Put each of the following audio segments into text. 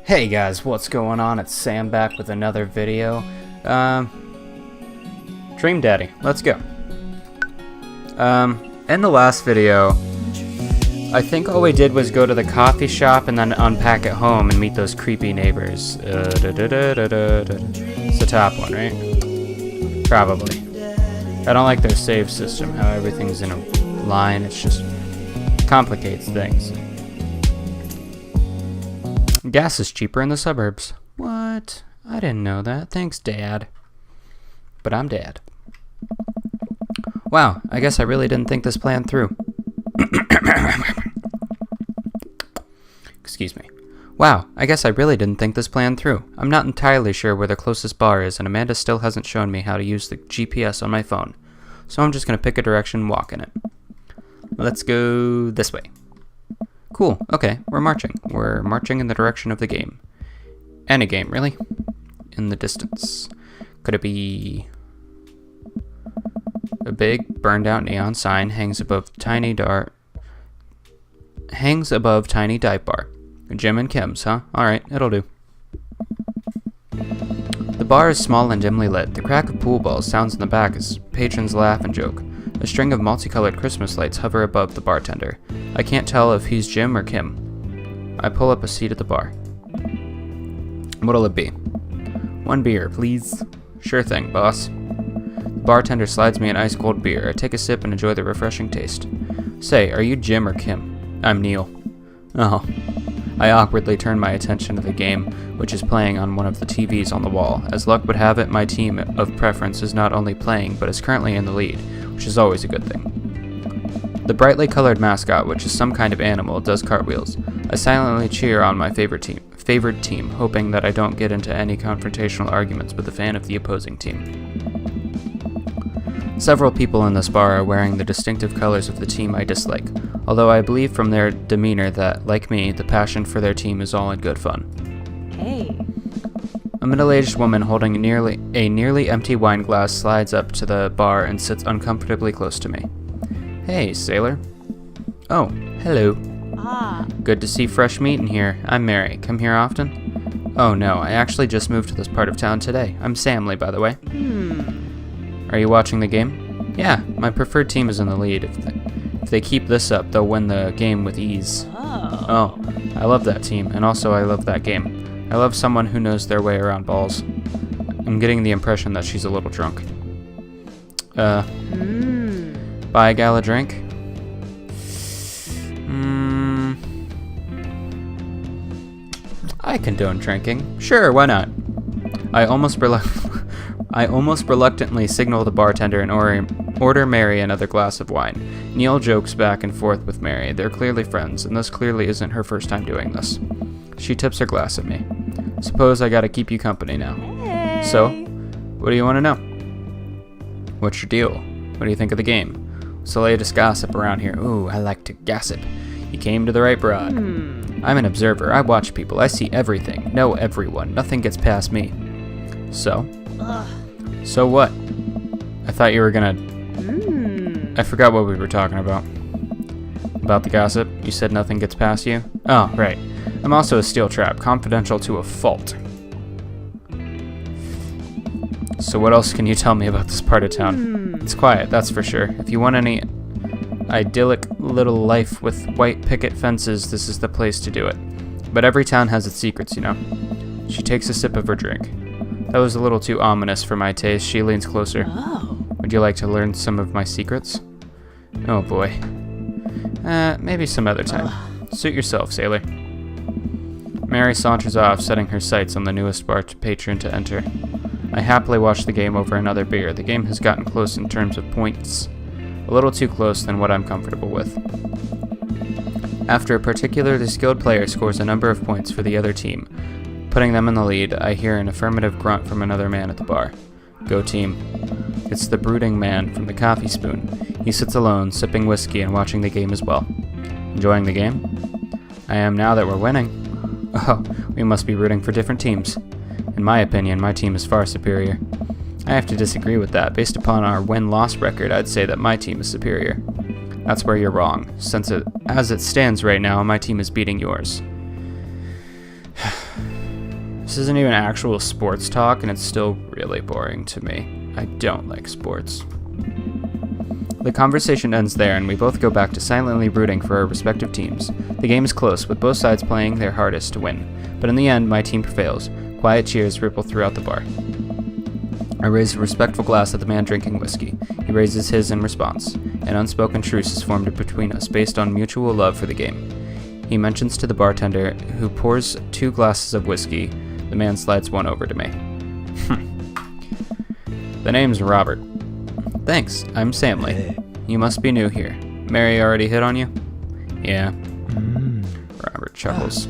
Hey guys, what's going on? It's Sam back with another video. Dream Daddy, let's go. In the last video, I think all we did was go to the coffee shop and then unpack at home and meet those creepy neighbors. It's the top one, right? Probably. I don't like their save system, how everything's in a line. It just complicates things. Gas is cheaper in the suburbs. What? I didn't know that. Thanks, Dad. But I'm Dad. Wow, I guess I really didn't think this plan through. Excuse me. Wow, I guess I really didn't think this plan through. I'm not entirely sure where the closest bar is, and Amanda still hasn't shown me how to use the GPS on my phone. So I'm just going to pick a direction and walk in it. Let's go this way. Cool, okay, we're marching. We're marching in the direction of the game. Any game, really? In the distance. Could it be... A big, burned-out neon sign hangs above tiny dive bar. Jim and Kim's, huh? Alright, it'll do. The bar is small and dimly lit. The crack of pool balls sounds in the back as patrons laugh and joke. A string of multicolored Christmas lights hover above the bartender. I can't tell if he's Jim or Kim. I pull up a seat at the bar. What'll it be? One beer, please. Sure thing, boss. The bartender slides me an ice-cold beer. I take a sip and enjoy the refreshing taste. Say, are you Jim or Kim? I'm Neil. Oh. I awkwardly turn my attention to the game, which is playing on one of the TVs on the wall. As luck would have it, my team of preference is not only playing, but is currently in the lead, which is always a good thing. The brightly colored mascot, which is some kind of animal, does cartwheels. I silently cheer on my favored team, hoping that I don't get into any confrontational arguments with a fan of the opposing team. Several people in this bar are wearing the distinctive colors of the team I dislike, although I believe from their demeanor that, like me, the passion for their team is all in good fun. Hey. A middle-aged woman holding a nearly empty wine glass slides up to the bar and sits uncomfortably close to me. Hey, sailor. Oh, hello. Ah. Good to see fresh meat in here. I'm Mary. Come here often? Oh no, I actually just moved to this part of town today. I'm Samley, by the way. Are you watching the game? Yeah, my preferred team is in the lead. If they keep this up, they'll win the game with ease. Oh, I love that team, and also I love that game. I love someone who knows their way around balls. I'm getting the impression that she's a little drunk. Buy a gal a drink? I condone drinking. Sure, why not? I almost reluctantly signal the bartender and order Mary another glass of wine. Neil jokes back and forth with Mary. They're clearly friends, and this clearly isn't her first time doing this. She tips her glass at me. Suppose I gotta keep you company now. Hey. So, what do you want to know? What's your deal? What do you think of the game? What's the latest gossip around here? Ooh, I like to gossip. You came to the right broad. I'm an observer. I watch people. I see everything. Know everyone. Nothing gets past me. So? So what? I thought you were gonna... I forgot what we were talking about. About the gossip? You said nothing gets past you? Oh, right. I'm also a steel trap, confidential to a fault. So what else can you tell me about this part of town? It's quiet, that's for sure. If you want any idyllic little life with white picket fences, this is the place to do it. But every town has its secrets, you know. She takes a sip of her drink. That was a little too ominous for my taste. She leans closer. Oh. Would you like to learn some of my secrets? Oh boy. Maybe some other time. Suit yourself, sailor. Mary saunters off, setting her sights on the newest bar patron to enter. I happily watch the game over another beer. The game has gotten close in terms of points. A little too close than what I'm comfortable with. After a particularly skilled player scores a number of points for the other team, putting them in the lead, I hear an affirmative grunt from another man at the bar. Go team. It's the brooding man from the coffee spoon. He sits alone, sipping whiskey and watching the game as well. Enjoying the game? I am now that we're winning. Oh, we must be rooting for different teams. In my opinion, my team is far superior. I have to disagree with that. Based upon our win-loss record, I'd say that my team is superior. That's where you're wrong. As it stands right now, my team is beating yours. This isn't even actual sports talk, and it's still really boring to me. I don't like sports. The conversation ends there, and we both go back to silently rooting for our respective teams. The game is close, with both sides playing their hardest to win. But in the end, my team prevails. Quiet cheers ripple throughout the bar. I raise a respectful glass at the man drinking whiskey. He raises his in response. An unspoken truce is formed between us based on mutual love for the game. He mentions to the bartender, who pours 2 glasses of whiskey. The man slides one over to me. The name's Robert. Thanks, I'm Samley. You must be new here. Mary already hit on you? Yeah. Robert chuckles.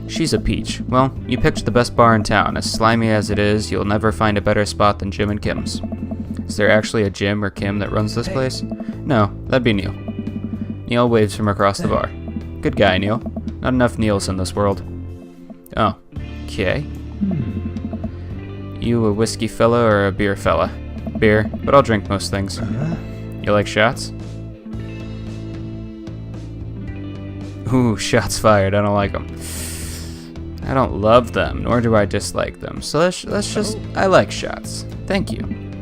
She's a peach. Well, you picked the best bar in town. As slimy as it is, you'll never find a better spot than Jim and Kim's. Is there actually a Jim or Kim that runs this place? No, that'd be Neil. Neil waves from across the bar. Good guy, Neil. Not enough Neils in this world. Oh, okay. You a whiskey fella or a beer fella? Beer, but I'll drink most things. You like shots? Ooh, shots fired. I don't like them. I don't love them, nor do I dislike them. So let's just... I like shots. Thank you.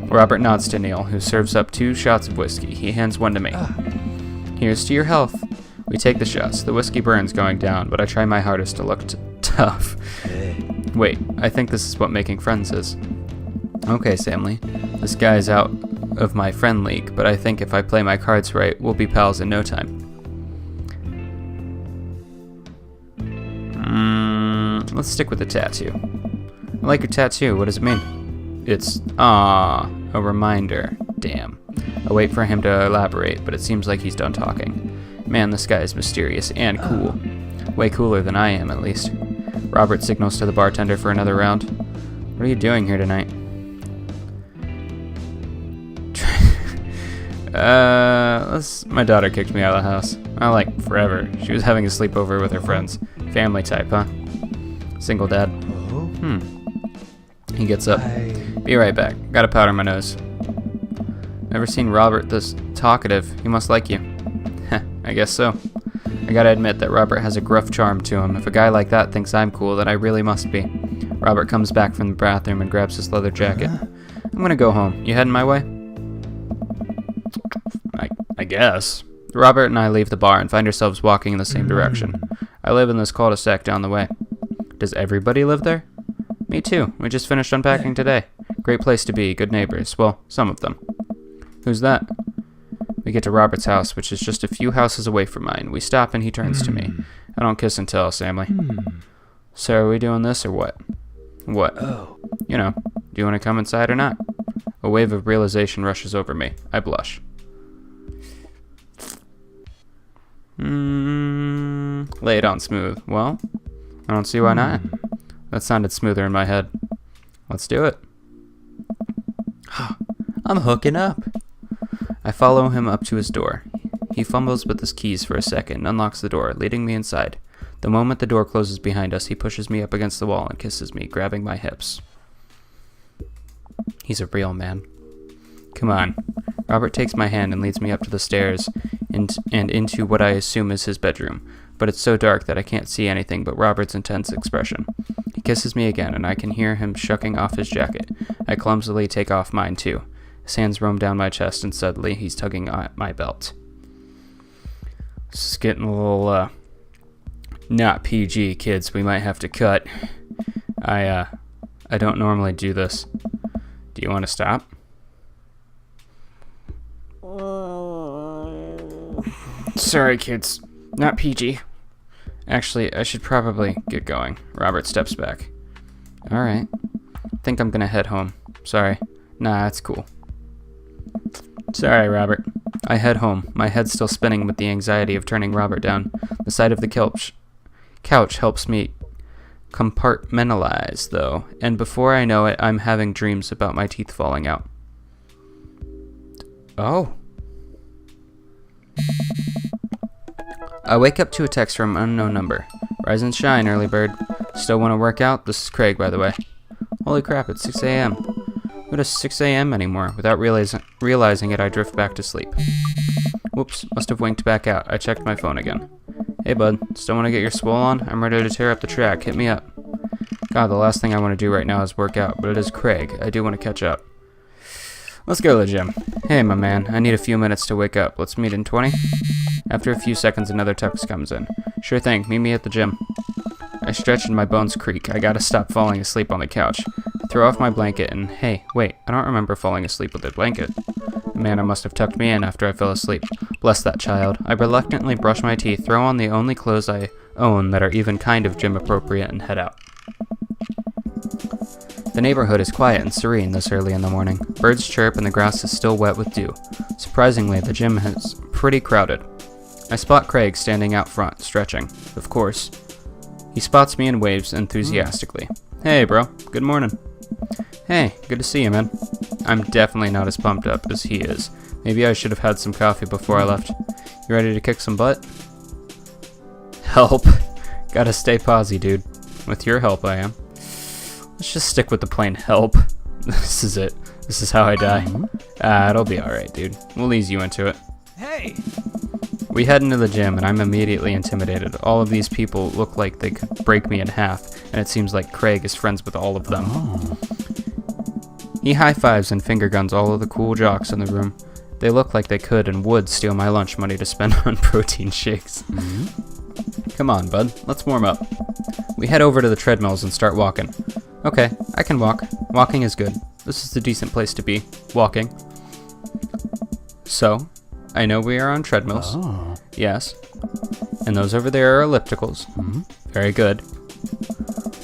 Robert nods to Neil, who serves up 2 shots of whiskey. He hands one to me. Here's to your health. We take the shots. The whiskey burns going down, but I try my hardest to look tough. Wait, I think this is what making friends is. Okay, Samley. This guy's out of my friend league, but I think if I play my cards right, we'll be pals in no time. Let's stick with the tattoo. I like your tattoo. What does it mean? It's, a reminder. Damn. I wait for him to elaborate, but it seems like he's done talking. Man, this guy is mysterious and cool. Way cooler than I am, at least. Robert signals to the bartender for another round. What are you doing here tonight? My daughter kicked me out of the house. Not like forever. She was having a sleepover with her friends. Family type, huh? Single dad. He gets up. Be right back. Gotta powder my nose. Never seen Robert this talkative. He must like you. Heh, I guess so. I gotta admit that Robert has a gruff charm to him. If a guy like that thinks I'm cool, then I really must be. Robert comes back from the bathroom and grabs his leather jacket. I'm gonna go home. You heading my way? I guess. Robert and I leave the bar and find ourselves walking in the same direction. I live in this cul-de-sac down the way. Does everybody live there? Me too. We just finished unpacking today. Great place to be. Good neighbors. Well, some of them. Who's that? We get to Robert's house, which is just a few houses away from mine. We stop and he turns to me. I don't kiss and tell, Samley. So are we doing this or what? What? You know, do you want to come inside or not? A wave of realization rushes over me. I blush. Lay it on smooth. Well, I don't see why not. That sounded smoother in my head. Let's do it. I'm hooking up. I follow him up to his door. He fumbles with his keys for a second and unlocks the door, leading me inside. The moment the door closes behind us, he pushes me up against the wall and kisses me, grabbing my hips. He's a real man. Come on. Robert takes my hand and leads me up to the stairs and into what I assume is his bedroom, but it's so dark that I can't see anything but Robert's intense expression. He kisses me again, and I can hear him shucking off his jacket. I clumsily take off mine, too. His hands roam down my chest, and suddenly he's tugging at my belt. This is getting a little, not PG, kids. We might have to cut. I don't normally do this. Do you want to stop? Sorry, kids. Not PG. Actually, I should probably get going. Robert steps back. Alright. Think I'm gonna head home. Sorry. Nah, that's cool. Sorry, Robert. I head home, my head still spinning with the anxiety of turning Robert down. The sight of the couch helps me compartmentalize, though, and before I know it, I'm having dreams about my teeth falling out. Oh. I wake up to a text from an unknown number. Rise and shine, early bird. Still want to work out? This is Craig, by the way. Holy crap, it's 6 a.m. Who does 6 a.m. anymore? Without realizing it, I drift back to sleep. Whoops, must have winked back out. I checked my phone again. Hey bud, still want to get your swole on? I'm ready to tear up the track. Hit me up. God, the last thing I want to do right now is work out, but it is Craig. I do want to catch up. Let's go to the gym. Hey, my man, I need a few minutes to wake up. Let's meet in 20? After a few seconds, another text comes in. Sure thing, meet me at the gym. I stretch and my bones creak. I gotta stop falling asleep on the couch. I throw off my blanket and, hey, wait, I don't remember falling asleep with a blanket. The man must have tucked me in after I fell asleep. Bless that child. I reluctantly brush my teeth, throw on the only clothes I own that are even kind of gym appropriate, and head out. The neighborhood is quiet and serene this early in the morning. Birds chirp and the grass is still wet with dew. Surprisingly, the gym is pretty crowded. I spot Craig standing out front, stretching. Of course. He spots me and waves enthusiastically. Hey, bro. Good morning. Hey, good to see you, man. I'm definitely not as pumped up as he is. Maybe I should have had some coffee before I left. You ready to kick some butt? Help. Gotta stay posy, dude. With your help, I am. Let's just stick with the plain help. This is it. This is how I die. It'll be alright, dude. We'll ease you into it. Hey! We head into the gym, and I'm immediately intimidated. All of these people look like they could break me in half, and it seems like Craig is friends with all of them. He high-fives and finger guns all of the cool jocks in the room. They look like they could and would steal my lunch money to spend on protein shakes. Come on, bud. Let's warm up. We head over to the treadmills and start walking. Okay, I can walk. Walking is good. This is a decent place to be. Walking. So, I know we are on treadmills. Yes. And those over there are ellipticals. Very good.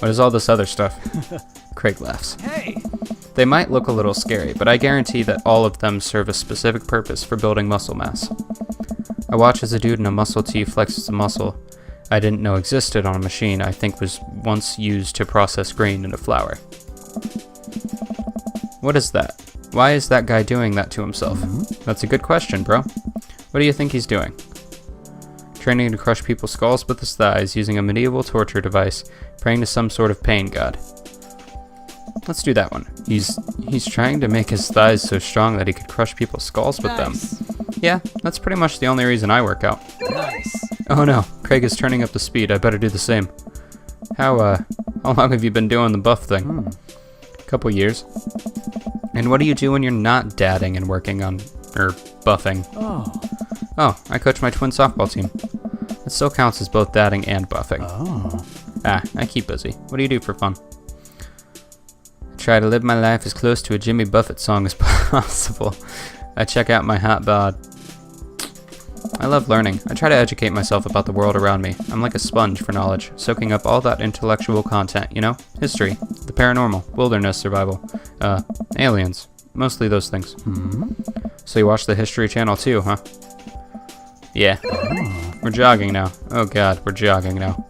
What is all this other stuff? Craig laughs. Hey! They might look a little scary, but I guarantee that all of them serve a specific purpose for building muscle mass. I watch as a dude in a muscle tee flexes a muscle I didn't know existed on a machine I think was once used to process grain into flour. What is that? Why is that guy doing that to himself? That's a good question, bro. What do you think he's doing? Training to crush people's skulls with his thighs using a medieval torture device, praying to some sort of pain god. Let's do that one. He's trying to make his thighs so strong that he could crush people's skulls with them. Yeah, that's pretty much the only reason I work out. Nice. Oh no, Craig is turning up the speed. I better do the same. How long have you been doing the buff thing? Couple years. And what do you do when you're not dadding and working on, buffing? Oh, I coach my twin softball team. It still counts as both dadding and buffing. I keep busy. What do you do for fun? I try to live my life as close to a Jimmy Buffett song as possible. I check out my hot bod. I love learning. I try to educate myself about the world around me. I'm like a sponge for knowledge, soaking up all that intellectual content, you know? History, the paranormal, wilderness survival, aliens, mostly those things. So you watch the History Channel too, huh? Yeah. We're jogging now. Oh god, we're jogging now.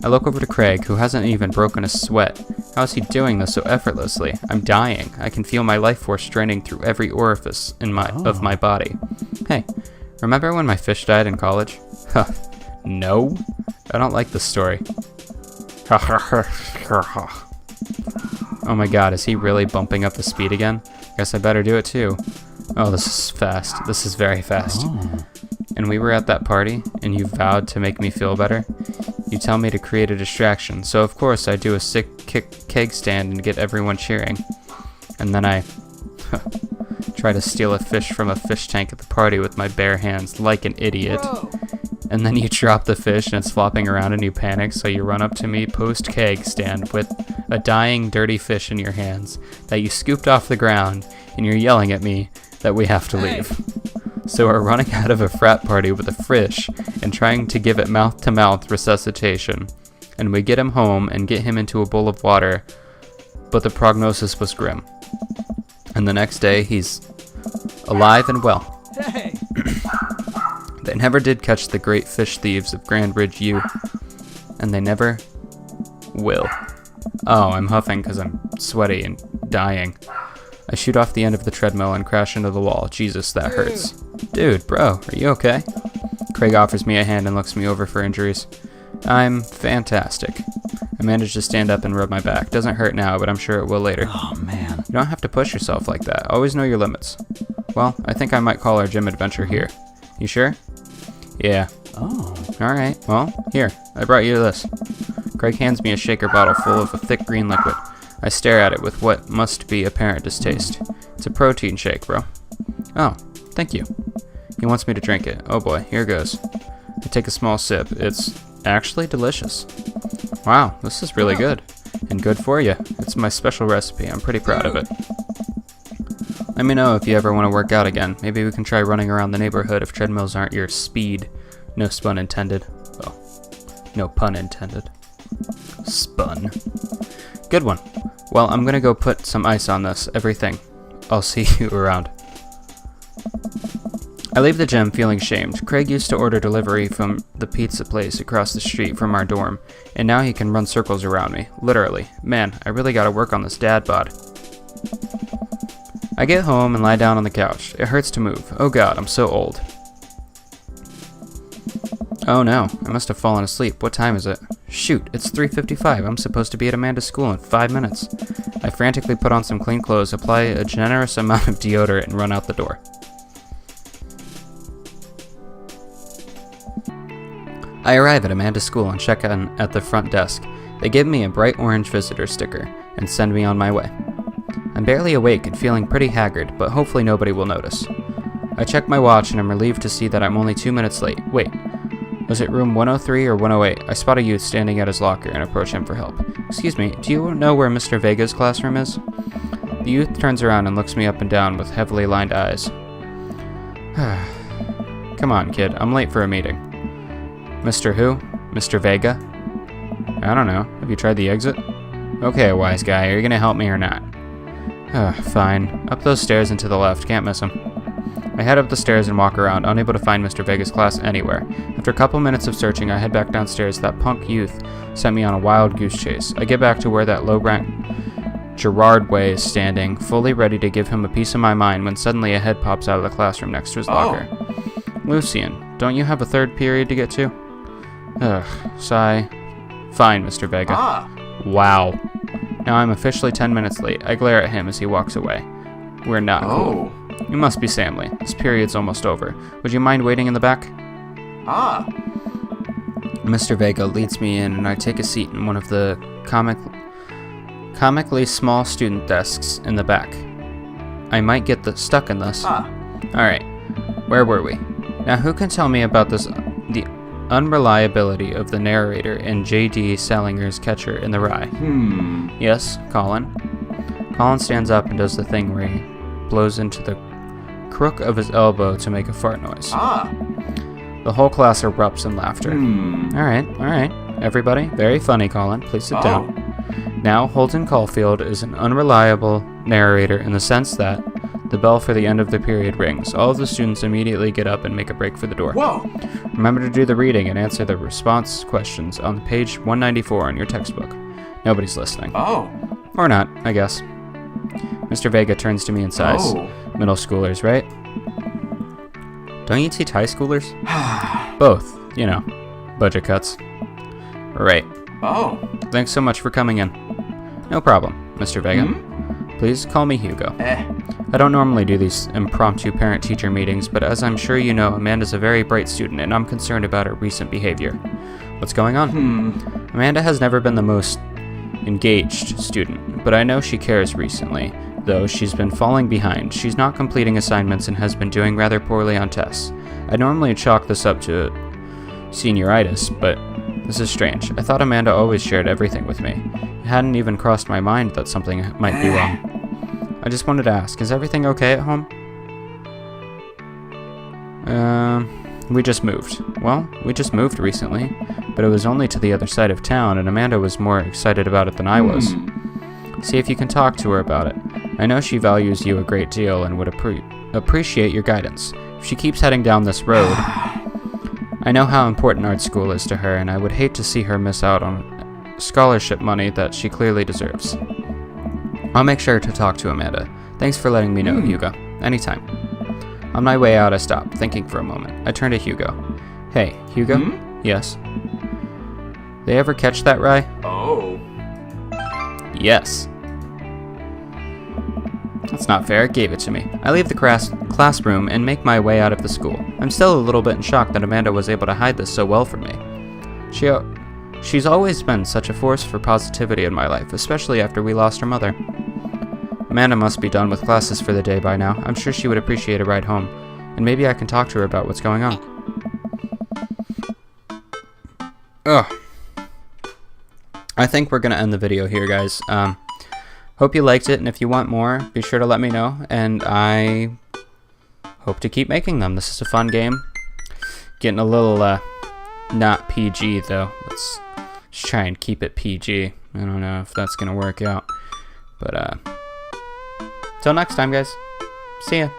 I look over to Craig, who hasn't even broken a sweat. How is he doing this so effortlessly? I'm dying. I can feel my life force draining through every orifice of my body. Hey, remember when my fish died in college? No? I don't like this story. Oh my god, is he really bumping up the speed again? Guess I better do it too. Oh, this is fast. This is very fast. And we were at that party, and you vowed to make me feel better. You tell me to create a distraction, so of course I do a sick keg stand and get everyone cheering. And then I try to steal a fish from a fish tank at the party with my bare hands like an idiot. And then you drop the fish and it's flopping around and you panic, so you run up to me post-keg stand with a dying, dirty fish in your hands that you scooped off the ground, and you're yelling at me that we have to leave. So we're running out of a frat party with a fish and trying to give it mouth-to-mouth resuscitation. And we get him home and get him into a bowl of water, but the prognosis was grim. And the next day, he's alive and well. Hey! They never did catch the great fish thieves of Grand Ridge U, and they never will. Oh, I'm huffing because I'm sweaty and dying. I shoot off the end of the treadmill and crash into the wall. Jesus, that hurts. Dude, bro, are you okay? Craig offers me a hand and looks me over for injuries. I'm fantastic. I managed to stand up and rub my back. Doesn't hurt now, but I'm sure it will later. Oh, man. You don't have to push yourself like that. Always know your limits. Well, I think I might call our gym adventure here. You sure? Yeah. Oh. Alright, well, here, I brought you this. Craig hands me a shaker bottle full of a thick green liquid. I stare at it with what must be apparent distaste. It's a protein shake, bro. Oh, thank you. He wants me to drink it. Oh boy, here goes. I take a small sip. It's actually delicious. Wow, this is really good. And good for you. It's my special recipe. I'm pretty proud of it. Let me know if you ever want to work out again. Maybe we can try running around the neighborhood if treadmills aren't your speed. No spun intended. Oh, no pun intended. Spun. Good one. Well, I'm gonna go put some ice on this. Everything. I'll see you around. I leave the gym feeling shamed. Craig used to order delivery from the pizza place across the street from our dorm, and now he can run circles around me. Literally. Man, I really gotta work on this dad bod. I get home and lie down on the couch. It hurts to move. Oh god, I'm so old. Oh no, I must have fallen asleep. What time is it? Shoot, it's 3:55. I'm supposed to be at Amanda's school in 5 minutes. I frantically put on some clean clothes, apply a generous amount of deodorant, and run out the door. I arrive at Amanda's school and check in at the front desk. They give me a bright orange visitor sticker and send me on my way. I'm barely awake and feeling pretty haggard, but hopefully nobody will notice. I check my watch and I'm relieved to see that I'm only 2 minutes late. Wait, was it room 103 or 108? I spot a youth standing at his locker and approach him for help. Excuse me, do you know where Mr. Vega's classroom is? The youth turns around and looks me up and down with heavily lined eyes. Come on, kid, I'm late for a meeting. Mr. who? Mr. Vega? I don't know. Have you tried the exit? Okay, wise guy, are you gonna help me or not? Fine. Up those stairs and to the left, can't miss him. I head up the stairs and walk around, unable to find Mr. Vega's class anywhere. After a couple minutes of searching, I head back downstairs. That punk youth sent me on a wild goose chase. I get back to where that low-rank Gerard Way is standing, fully ready to give him a piece of my mind when suddenly a head pops out of the classroom next to his locker. Lucian, don't you have a third period to get to? Sigh. Fine, Mr. Vega. Wow. Now I'm officially 10 minutes late. I glare at him as he walks away. We're not cool. You must be Samley. This period's almost over. Would you mind waiting in the back? Mr. Vega leads me in and I take a seat in one of the comically small student desks in the back. I might get stuck in this. Alright, where were we? Now who can tell me about the unreliability of the narrator in J.D. Salinger's Catcher in the Rye? Yes, Colin. Colin stands up and does the thing where he blows into the crook of his elbow to make a fart noise. The whole class erupts in laughter. Alright. Everybody, very funny, Colin. Please sit down. Now, Holden Caulfield is an unreliable narrator in the sense that the bell for the end of the period rings. All of the students immediately get up and make a break for the door. Remember to do the reading and answer the response questions on page 194 in your textbook. Nobody's listening. Or not, I guess. Mr. Vega turns to me and sighs. Middle schoolers, right? Don't you teach high schoolers? Both, you know, budget cuts. Right. Thanks so much for coming in. No problem, Mr. Vega. Please call me Hugo. I don't normally do these impromptu parent-teacher meetings, but as I'm sure you know, Amanda's a very bright student, and I'm concerned about her recent behavior. What's going on? Amanda has never been the most engaged student, but I know she cares recently, though she's been falling behind. She's not completing assignments and has been doing rather poorly on tests. I normally chalk this up to senioritis, but this is strange. I thought Amanda always shared everything with me. It hadn't even crossed my mind that something might be wrong. I just wanted to ask, is everything okay at home? We just moved. Well, we just moved recently, but it was only to the other side of town, and Amanda was more excited about it than I was. See if you can talk to her about it. I know she values you a great deal and would appreciate your guidance. If she keeps heading down this road, I know how important art school is to her, and I would hate to see her miss out on scholarship money that she clearly deserves. I'll make sure to talk to Amanda. Thanks for letting me know, Hugo. Anytime. On my way out, I stop, thinking for a moment. I turn to Hugo. Hey, Hugo? Yes. They ever catch that rye? Yes. That's not fair. It gave it to me. I leave the classroom and make my way out of the school. I'm still a little bit in shock that Amanda was able to hide this so well from me. She's always been such a force for positivity in my life, especially after we lost her mother. Amanda must be done with classes for the day by now. I'm sure she would appreciate a ride home, and maybe I can talk to her about what's going on. Ugh. I think we're going to end the video here, guys. Hope you liked it, and if you want more, be sure to let me know, and I hope to keep making them. This is a fun game. Getting a little, not PG, though. Let's just try and keep it PG. I don't know if that's going to work out. But, till next time, guys. See ya.